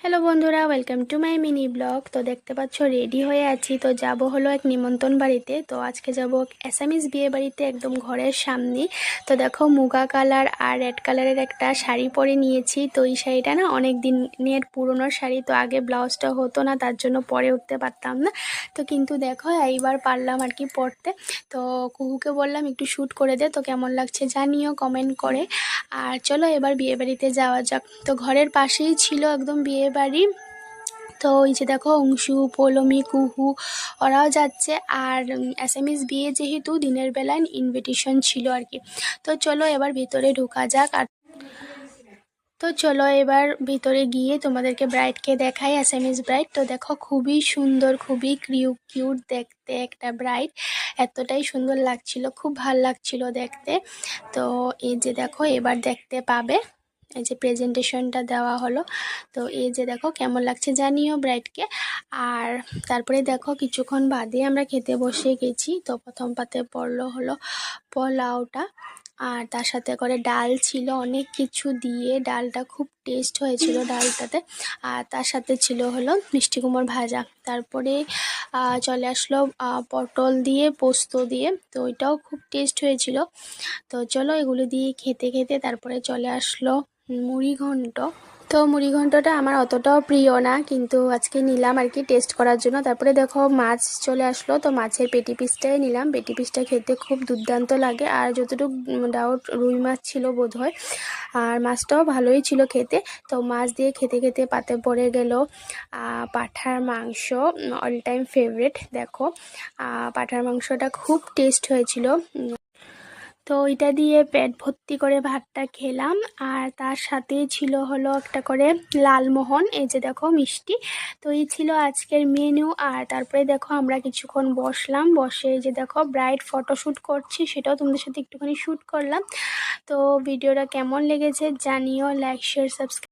Hello বন্ধুরা, welcome to my mini blog. তো দেখতে পাচ্ছ রেডি হয়ে আছি, তো যাব হলো এক নিমন্ত্রণ বাড়িতে। তো আজকে যাব অ্যাসামিস বিয়ে বাড়িতে, একদম ঘরের সামনে। তো দেখো মুগা কালার আর রেড কালারের একটা শাড়ি পরে নিয়েছি। তো এই শাড়িটা না অনেক দিনের পুরনো শাড়ি, তো আগে ব্লাউজটা হতো না, তার জন্য পরে উঠতে পারতাম না। তো কিন্তু দেখো এইবার পারলাম আর কি পরতে। তো কুকুকে বললাম একটু শ্যুট করে দে, তো কেমন লাগছে জানিও কমেন্ট করে। আর চলো এবার বিয়ে বাড়িতে যাওয়া যাক। তো ঘরের পাশেই ছিল একদম বিয়ে বাড়ি। তো ওই যে দেখো অংশু, পৌলমি, কুহু ওরাও যাচ্ছে। আর অ্যাসামিস বিয়ে যেহেতু দিনের বেলায় ইনভিটেশন ছিল আর কি। তো চলো এবার ভিতরে ঢোকা যাক। আর তো চলো এবার ভিতরে গিয়ে তোমাদেরকে ব্রাইডকে দেখাই, অ্যাসামিস ব্রাইড। তো দেখো খুবই সুন্দর, খুবই কিউট দেখতে একটা ব্রাইড। এতটাই সুন্দর লাগছিল, খুব ভাল লাগছিল দেখতে। তো এই যে দেখো এবার দেখতে পাবে, এই যে প্রেজেন্টেশনটা দেওয়া হলো। তো এই যে দেখো কেমন লাগছে জানিও ব্রাইডকে। আর তারপরে দেখো কিছুক্ষণ বাদে আমরা খেতে বসে গেছি। তো প্রথম পাতে পড়লো হলো পোলাওটা, আর তার সাথে করে ডাল ছিল, অনেক কিছু দিয়ে ডালটা খুব টেস্ট হয়েছিল ডালটাতে। আর তার সাথে ছিল হলো মিষ্টি কুমড় ভাজা। তারপরে চলে আসলো পটল দিয়ে পোস্ত দিয়ে, তো ওইটাও খুব টেস্ট হয়েছিল। তো চলো এগুলো দিয়ে খেতে খেতে তারপরে চলে আসলো মুড়ি ঘন্ট। তো মুড়ি ঘন্টটা আমার অতটাও প্রিয় না, কিন্তু আজকে নিলাম আর কি টেস্ট করার জন্য। তারপরে দেখো মাছ চলে আসলো, তো মাছের পেটি পিসটাই নিলাম। পেটি পিসটা খেতে খুব দুর্দান্ত লাগে। আর যতটুকু ডাউট রুই মাছ ছিল বোধহয়, আর মাছটাও ভালোই ছিল খেতে। তো মাছ দিয়ে খেতে খেতে পাতে পড়ে গেল পাঁঠার মাংস, অল টাইম ফেভারিট। দেখো পাঁঠার মাংসটা খুব টেস্ট হয়েছিল। তো এটা দিয়ে পেট ভর্তি করে ভাতটা খেলাম। আর তার সাথে ছিল হলো একটা করে লালমোহন, এই যে দেখো মিষ্টি। তো এই ছিল আজকের মেনু। আর তারপরে দেখো আমরা কিছুক্ষণ বসলাম, বসে এই যে দেখো ব্রাইড ফটোশ্যুট করছি, সেটাও তোমাদের সাথে একটুখানি শ্যুট করলাম। তো ভিডিওটা কেমন লেগেছে জানিও, লাইক শেয়ার সাবস্ক্রাইব।